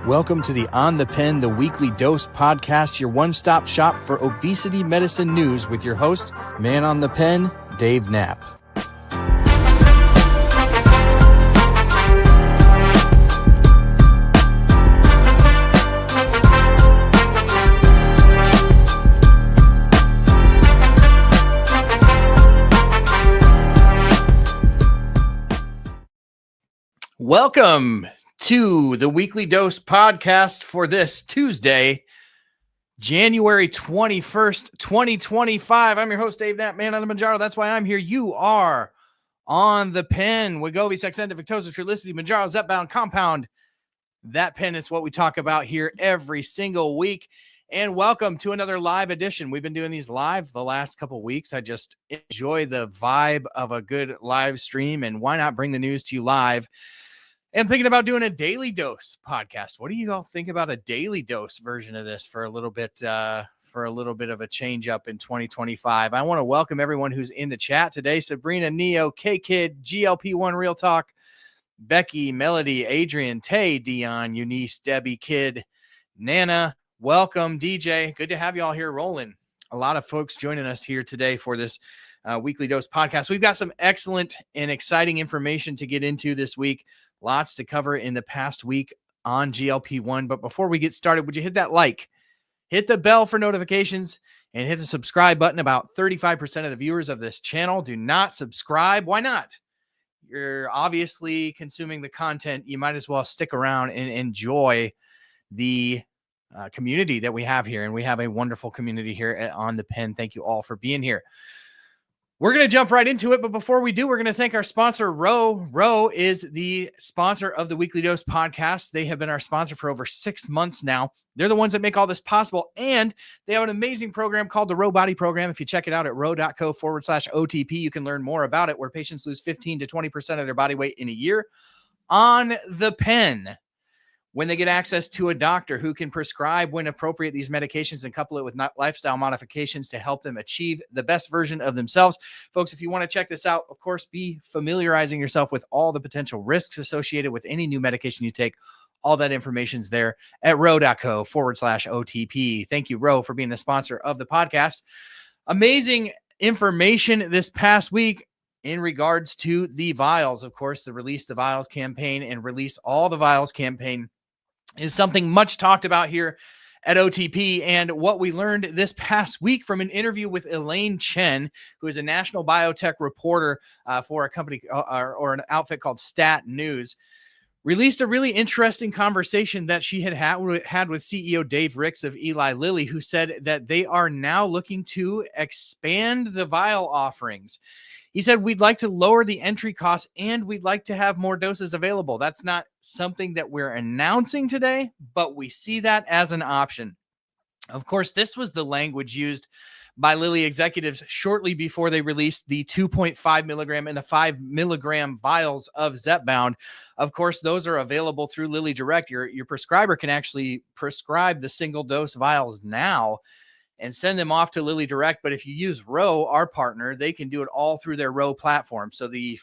Welcome to the On the Pen, the Weekly Dose podcast, your one-stop shop for obesity medicine news with your host, man on the pen, Dave Knapp. Welcome to the Weekly Dose podcast for this Tuesday, January 21st, 2025. I'm your host, Dave Knapp, man on the Manjaro. That's why I'm here. You are on the pen. Wegovy, Saxenda, Victoza, Trulicity, Manjaro, Zepbound, Compound. That pen is what we talk about here every single week. And welcome to another live edition. We've been doing these live the last couple weeks. I just enjoy the vibe of a good live stream, and why not bring the news to you live? I'm thinking about doing a daily dose podcast. What do you all think about a daily dose version of this for a little bit of a change up in 2025? I want to welcome everyone who's in the chat today. Sabrina, Neo, K-Kid, GLP-1 Real Talk, Becky, Melody, Adrian, Tay, Dion, Eunice, Debbie, Kid, Nana. Welcome, DJ. Good to have you all here rolling. A lot of folks joining us here today for this Weekly Dose podcast. We've got some excellent and exciting information to get into this week. Lots to cover in the past week on GLP-1. But before we get started, would you hit that like, hit the bell for notifications, and hit the subscribe button? About 35% of the viewers of this channel do not subscribe. Why not? You're obviously consuming the content. You might as well stick around and enjoy the community that we have here. And we have a wonderful community here at On the Pen. Thank you all for being here. We're going to jump right into it, but before we do, we're going to thank our sponsor, Ro. Ro is the sponsor of the Weekly Dose podcast. They have been our sponsor for over 6 months now. They're the ones that make all this possible, and they have an amazing program called the Ro Body Program. If you check it out at ro.co/OTP, you can learn more about it, where patients lose 15 to 20% of their body weight in a year on the pen, when they get access to a doctor who can prescribe, when appropriate, these medications and couple it with lifestyle modifications to help them achieve the best version of themselves. Folks, if you want to check this out, of course, be familiarizing yourself with all the potential risks associated with any new medication you take. All that information's there at ro.co/OTP. Thank you, Ro, for being the sponsor of the podcast. Amazing information this past week in regards to the Vials. Of course, the Release the Vials campaign and Release All the Vials campaign is something much talked about here at OTP. And what we learned this past week from an interview with Elaine Chen, who is a national biotech reporter for a company or an outfit called Stat News, released a really interesting conversation that she had with CEO Dave Ricks of Eli Lilly, who said that they are now looking to expand the vial offerings. He said, we'd like to lower the entry costs and we'd like to have more doses available. That's not something that we're announcing today, but we see that as an option. Of course, this was the language used by Lilly executives shortly before they released the 2.5 milligram and the 5 milligram vials of Zepbound. Of course, those are available through Lilly Direct. Your prescriber can actually prescribe the single dose vials now and send them off to Lilly Direct. But if you use Ro, our partner, they can do it all through their Ro platform. So the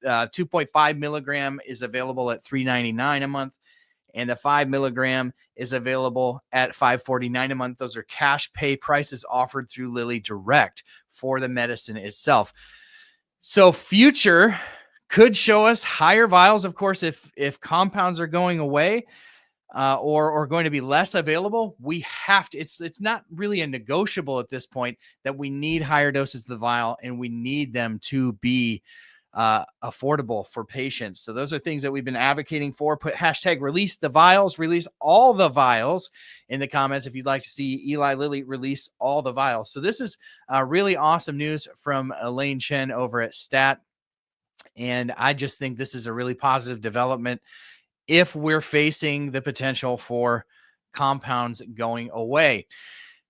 2.5 milligram is available at $399 a month, and the 5 milligram is available at $549 a month. Those are cash pay prices offered through Lilly Direct for the medicine itself. So future could show us higher vials. Of course, if compounds are going away, or going to be less available, we have to, it's not really a negotiable at this point that we need higher doses of the vial, and we need them to be affordable for patients. So those are things that we've been advocating for. Put hashtag release the vials, release all the vials in the comments if you'd like to see Eli Lilly release all the vials. So this is really awesome news from Elaine Chen over at Stat. And I just think this is a really positive development if we're facing the potential for compounds going away.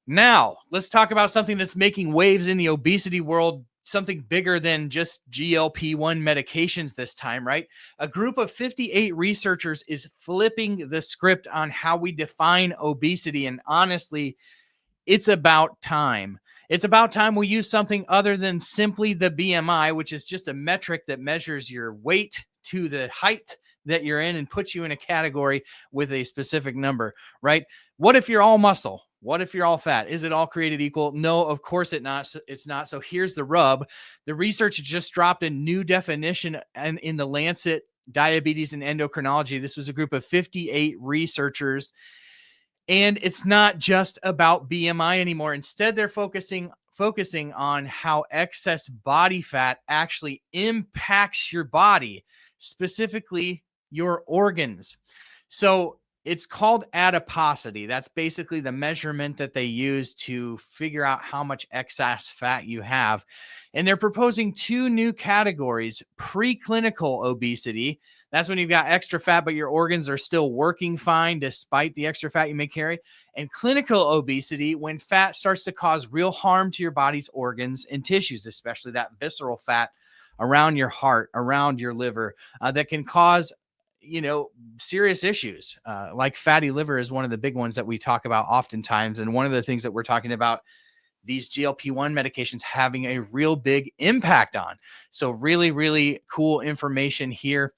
Now, let's talk about something that's making waves in the obesity world, something bigger than just GLP-1 medications this time, right? A group of 58 researchers is flipping the script on how we define obesity. And honestly, it's about time. It's about time we use something other than simply the BMI, which is just a metric that measures your weight to the height that you're in and puts you in a category with a specific number, right? What if you're all muscle? What if you're all fat? Is it all created equal? No, of course it's not. So here's the rub. The research just dropped a new definition in the Lancet Diabetes and Endocrinology. This was a group of 58 researchers. And it's not just about BMI anymore. Instead, they're focusing on how excess body fat actually impacts your body, specifically your organs. So it's called adiposity. That's basically the measurement that they use to figure out how much excess fat you have. And they're proposing two new categories: preclinical obesity. That's when you've got extra fat, but your organs are still working fine despite the extra fat you may carry. And clinical obesity, when fat starts to cause real harm to your body's organs and tissues, especially that visceral fat around your heart, around your liver, that can cause serious issues. Like fatty liver is one of the big ones that we talk about oftentimes. And one of the things that we're talking about these GLP-1 medications having a real big impact on. So really, really cool information here.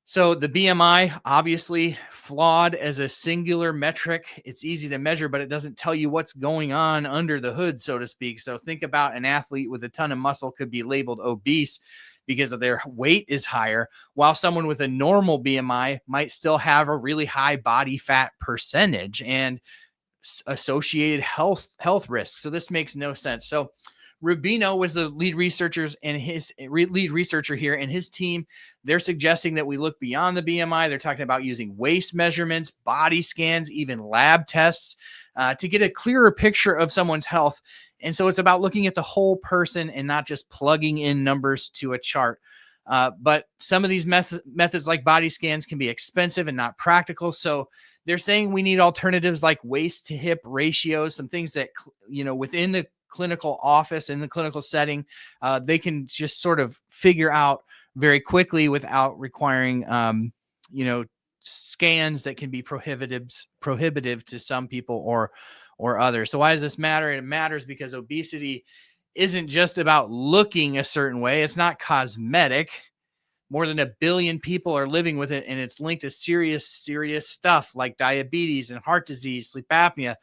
So the BMI, obviously flawed as a singular metric. It's easy to measure, but it doesn't tell you what's going on under the hood, so to speak. So think about an athlete with a ton of muscle could be labeled obese because of their weight is higher, while someone with a normal BMI might still have a really high body fat percentage and associated health risks. So this makes no sense. So Rubino was the lead researcher here, and his team, they're suggesting that we look beyond the BMI. They're talking about using waist measurements, body scans, even lab tests to get a clearer picture of someone's health. And so it's about looking at the whole person and not just plugging in numbers to a chart. But some of these methods like body scans can be expensive and not practical. So they're saying we need alternatives like waist to hip ratios, some things that, within the clinical office, in the clinical setting, they can just sort of figure out very quickly without requiring, scans that can be prohibitive to some people or others. So why does this matter? It matters because obesity isn't just about looking a certain way. It's not cosmetic. More than 1 billion people are living with it, and it's linked to serious stuff like diabetes and heart disease, sleep apnea.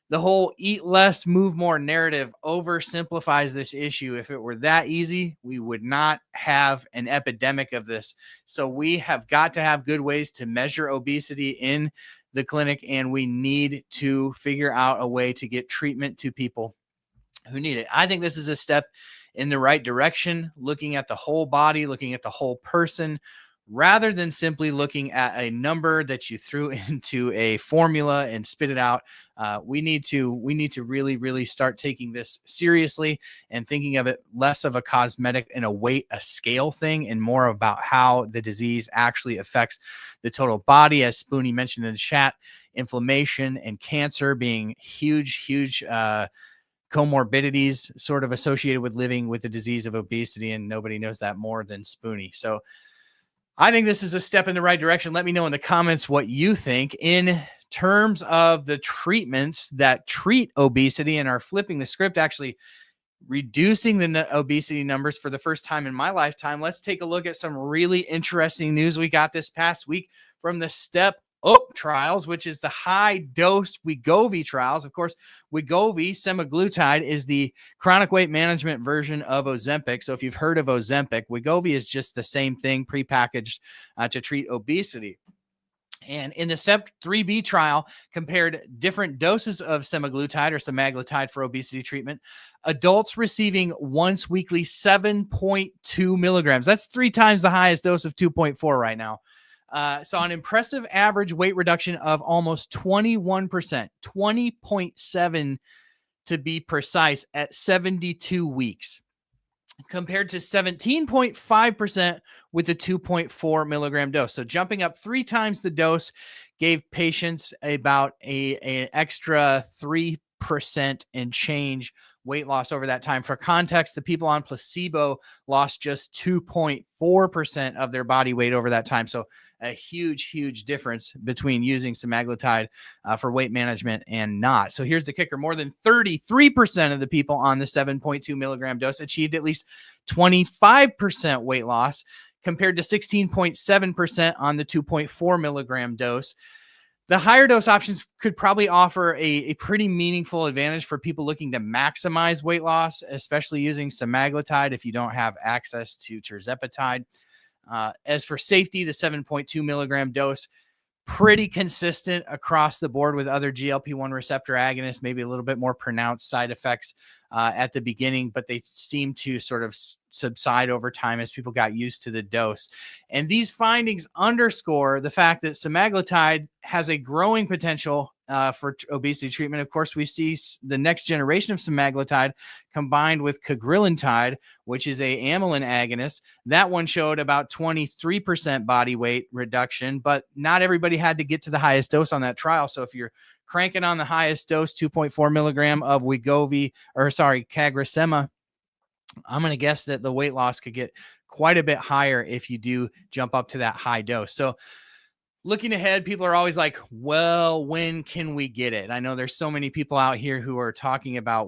The whole eat less, move more narrative oversimplifies this issue. If it were that easy, we would not have an epidemic of this. So we have got to have good ways to measure obesity in the clinic, and we need to figure out a way to get treatment to people who need it. I think this is a step in the right direction, looking at the whole body, looking at the whole person, rather than simply looking at a number that you threw into a formula and spit it out. We need to really, really start taking this seriously and thinking of it less of a cosmetic and a scale thing, and more about how the disease actually affects the total body. As Spoonie mentioned in the chat, inflammation and cancer being huge comorbidities sort of associated with living with the disease of obesity, and nobody knows that more than Spoonie. So I think this is a step in the right direction. Let me know in the comments what you think in terms of the treatments that treat obesity and are flipping the script, actually reducing the obesity numbers for the first time in my lifetime. Let's take a look at some really interesting news we got this past week from the Step Up trials, which is the high dose Wegovy trials. Of course, Wegovy, semaglutide, is the chronic weight management version of Ozempic. So if you've heard of Ozempic, Wegovy is just the same thing prepackaged to treat obesity. And in the SEP 3B trial, compared different doses of semaglutide or semaglutide for obesity treatment. Adults receiving once weekly 7.2 milligrams. That's 3 times the highest dose of 2.4 right now. Saw an impressive average weight reduction of almost 21%, 20.7 to be precise, at 72 weeks, compared to 17.5% with the 2.4 milligram dose. So jumping up 3 times the dose gave patients about an extra 3% and change weight loss over that time. For context, the people on placebo lost just 2.4% of their body weight over that time. So a huge difference between using semaglutide for weight management and not. So here's the kicker. More than 33% of the people on the 7.2 milligram dose achieved at least 25% weight loss, compared to 16.7% on the 2.4 milligram dose. The higher dose options could probably offer a pretty meaningful advantage for people looking to maximize weight loss, especially using semaglutide if you don't have access to tirzepatide. As for safety, the 7.2 milligram dose, pretty consistent across the board with other GLP-1 receptor agonists, maybe a little bit more pronounced side effects at the beginning, but they seem to sort of subside over time as people got used to the dose. And these findings underscore the fact that semaglutide has a growing potential for obesity treatment. Of course, we see the next generation of semaglutide combined with cagrilintide, which is a amylin agonist. That one showed about 23% body weight reduction, but not everybody had to get to the highest dose on that trial. So if you're cranking on the highest dose, 2.4 milligram of Wegovy, CagriSema, I'm going to guess that the weight loss could get quite a bit higher if you do jump up to that high dose. So looking ahead, people are always like, well, when can we get it? I know there's so many people out here who are talking about,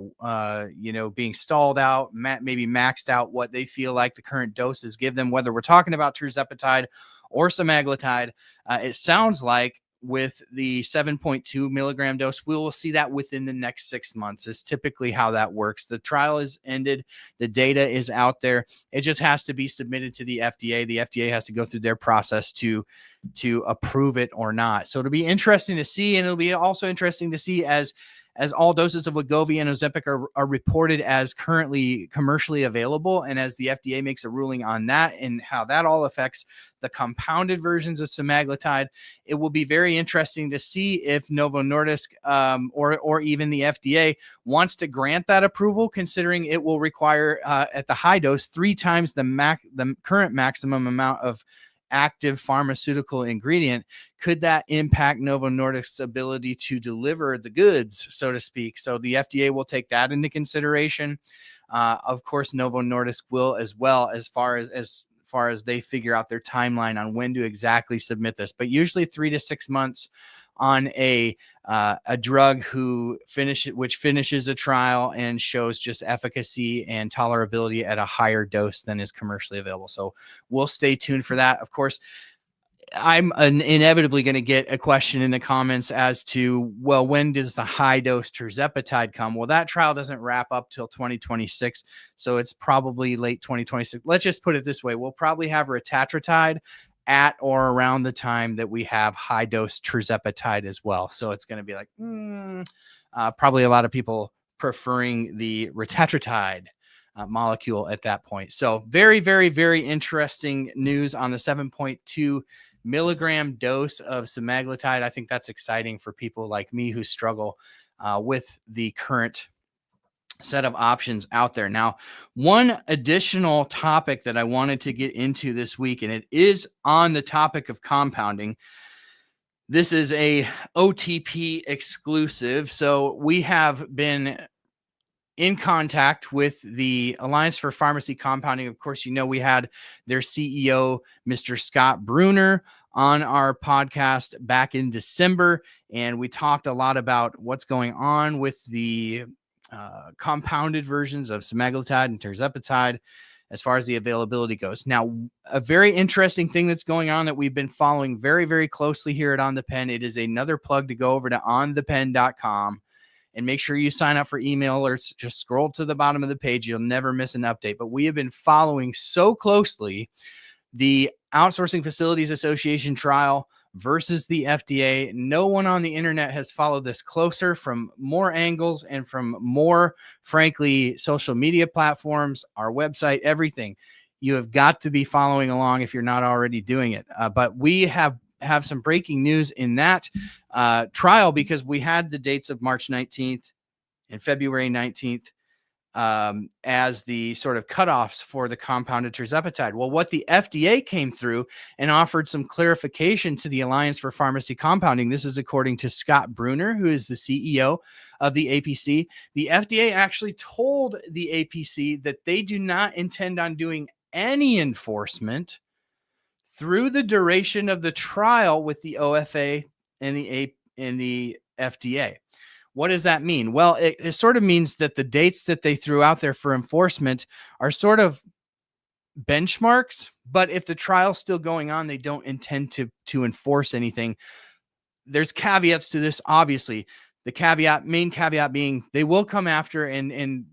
being stalled out, maybe maxed out what they feel like the current doses give them, whether we're talking about tirzepatide or semaglutide. It sounds like with the 7.2 milligram dose, we will see that within the next 6 months is typically how that works. The trial is ended. The data is out there. It just has to be submitted to the FDA. The FDA has to go through their process to approve it or not. So it'll be interesting to see. And it'll be also interesting to see as all doses of Wegovy and Ozempic are reported as currently commercially available. And as the FDA makes a ruling on that and how that all affects the compounded versions of semaglutide, it will be very interesting to see if Novo Nordisk or even the FDA wants to grant that approval, considering it will require at the high dose 3 times the current maximum amount of active pharmaceutical ingredient. Could that impact Novo Nordisk's ability to deliver the goods, so to speak? So the FDA will take that into consideration. Of course, Novo Nordisk will as well, as far as they figure out their timeline on when to exactly submit this. But usually 3 to 6 months on a drug which finishes a trial and shows just efficacy and tolerability at a higher dose than is commercially available. So we'll stay tuned for that. Of course, I'm inevitably going to get a question in the comments as to, well, when does the high dose tirzepatide come? Well, that trial doesn't wrap up till 2026. So it's probably late 2026. Let's just put it this way. We'll probably have retatrutide at or around the time that we have high dose tirzepatide as well. So it's going to be like, probably a lot of people preferring the retatrutide molecule at that point. So very, very, very interesting news on the 7.2 milligram dose of semaglutide. I think that's exciting for people like me who struggle with the current set of options out there. Now, one additional topic that I wanted to get into this week, and it is on the topic of compounding. This is a OTP exclusive. So we have been in contact with the Alliance for Pharmacy Compounding. Of course, we had their CEO, Mr. Scott Bruner, on our podcast back in December, and we talked a lot about what's going on with the compounded versions of semaglutide and tirzepatide as far as the availability goes. Now, a very interesting thing that's going on that we've been following very, very closely here at On the Pen. It is another plug to go over to onthepen.com and make sure you sign up for email alerts. Just scroll to the bottom of the page. You'll never miss an update. But we have been following so closely the Outsourcing Facilities Association trial versus the FDA. No one on the internet has followed this closer from more angles and from more, frankly, social media platforms, our website, everything. You have got to be following along if you're not already doing it. But we have some breaking news in that trial, because we had the dates of March 19th and February 19th as the sort of cutoffs for the compounded tirzepatide. Well, what the FDA came through and offered some clarification to the Alliance for Pharmacy Compounding. This is according to Scott Bruner, who is the CEO of the APC. The FDA actually told the APC that they do not intend on doing any enforcement through the duration of the trial with the OFA and the FDA. What does that mean? Well, it sort of means that the dates that they threw out there for enforcement are sort of benchmarks, but if the trial's still going on, they don't intend to enforce anything. There's caveats to this, obviously. The main caveat being they will come after and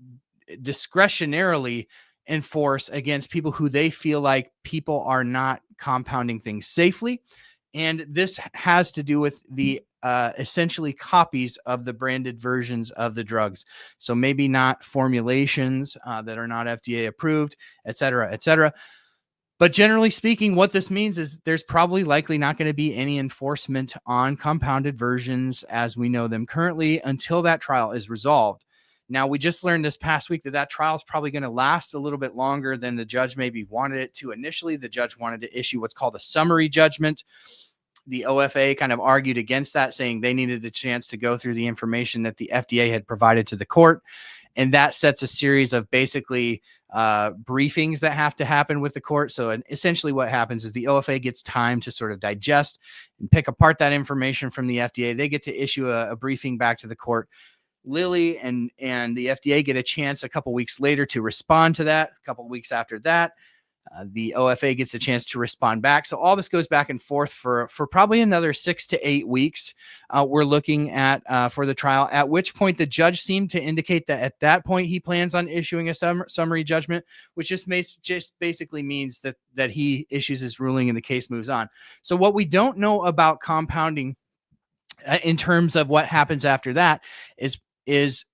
discretionarily enforce against people who they feel like people are not compounding things safely. And this has to do with the essentially copies of the branded versions of the drugs. So maybe not formulations that are not FDA approved, et cetera, et cetera. But generally speaking, what this means is there's probably likely not going to be any enforcement on compounded versions as we know them currently until that trial is resolved. Now, we just learned this past week that trial is probably going to last a little bit longer than the judge maybe wanted it to initially. The judge wanted to issue what's called a summary judgment. The OFA kind of argued against that, saying they needed the chance to go through the information that the FDA had provided to the court. And that sets a series of basically briefings that have to happen with the court. So essentially what happens is the OFA gets time to sort of digest and pick apart that information from the FDA. They get to issue a briefing back to the court. Lilly and the FDA get a chance a couple weeks later to respond to that. A couple of weeks after that, the OFA gets a chance to respond back. So all this goes back and forth for probably another 6 to 8 weeks. We're looking at for the trial, at which point the judge seemed to indicate that at that point he plans on issuing a summary judgment, which just basically means that he issues his ruling and the case moves on. So what we don't know about compounding in terms of what happens after that is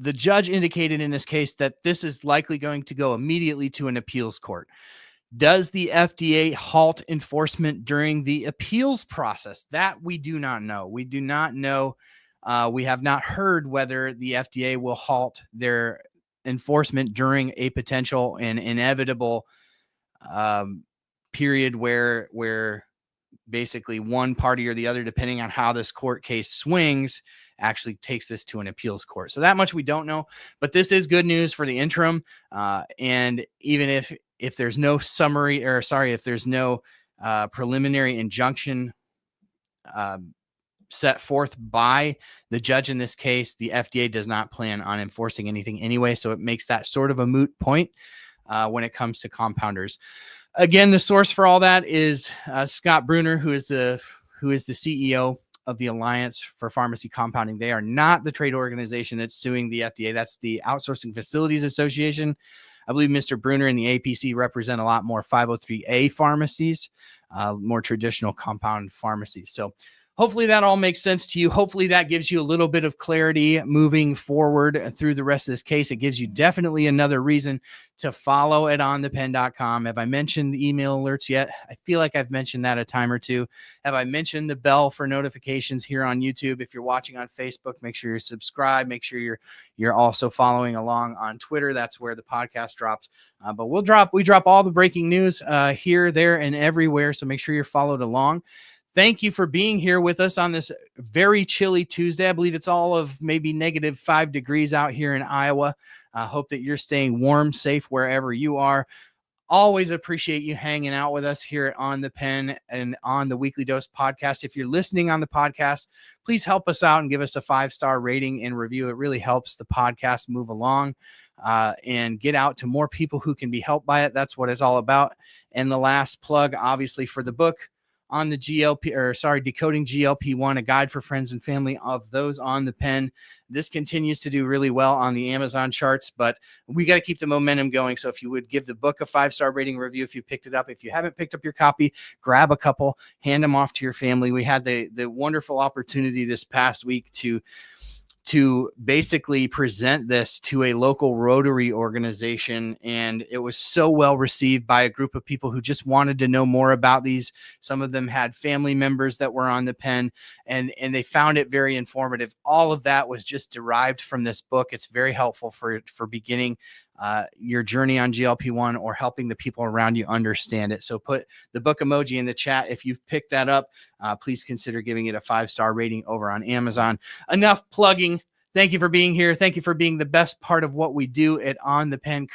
the judge indicated in this case that this is likely going to go immediately to an appeals court. Does the FDA halt enforcement during the appeals process? That we do not know. We do not know. We have not heard whether the FDA will halt their enforcement during a potential and inevitable period where basically one party or the other, depending on how this court case swings, actually takes this to an appeals court. So that much we don't know, but this is good news for the interim. And even if there's no if there's no preliminary injunction set forth by the judge in this case, the FDA does not plan on enforcing anything anyway. So it makes that sort of a moot point when it comes to compounders. Again, the source for all that is Scott Bruner, who is the CEO of the Alliance for Pharmacy Compounding. They are not the trade organization that's suing the FDA. That's the Outsourcing Facilities Association. I believe Mr. Bruner and the APC represent a lot more 503A pharmacies, more traditional compound pharmacies. So hopefully that all makes sense to you. Hopefully that gives you a little bit of clarity moving forward through the rest of this case. It gives you definitely another reason to follow at onthepen.com. Have I mentioned the email alerts yet? I feel like I've mentioned that a time or two. Have I mentioned the bell for notifications here on YouTube? If you're watching on Facebook, make sure you're subscribed. Make sure you're also following along on Twitter. That's where the podcast drops. But we drop all the breaking news here, there, and everywhere. So make sure you're followed along. Thank you for being here with us on this very chilly Tuesday. I believe it's all of maybe -5 degrees out here in Iowa. I hope that you're staying warm, safe wherever you are. Always appreciate you hanging out with us here On the Pen and on the Weekly Dose podcast. If you're listening on the podcast, please help us out and give us a 5-star rating and review. It really helps the podcast move along and get out to more people who can be helped by it. That's what it's all about. And the last plug, obviously, for the book on the Decoding GLP-1, a guide for friends and family of those on the pen. This continues to do really well on the Amazon charts, but we got to keep the momentum going. So if you would give the book a 5-star rating review, if you picked it up, if you haven't picked up your copy, grab a couple, hand them off to your family. We had the wonderful opportunity this past week to basically present this to a local Rotary organization. And it was so well received by a group of people who just wanted to know more about these. Some of them had family members that were on the pen, and they found it very informative. All of that was just derived from this book. It's very helpful for beginning your journey on GLP-1 or helping the people around you understand it. So put the book emoji in the chat. If you've picked that up, please consider giving it a 5-star rating over on Amazon. Enough plugging. Thank you for being here. Thank you for being the best part of what we do at On the Pen.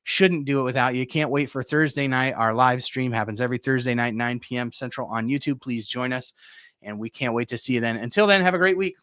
Shouldn't do it without you. Can't wait for Thursday night. Our live stream happens every Thursday night, 9 p.m. Central on YouTube. Please join us, and we can't wait to see you then. Until then, have a great week.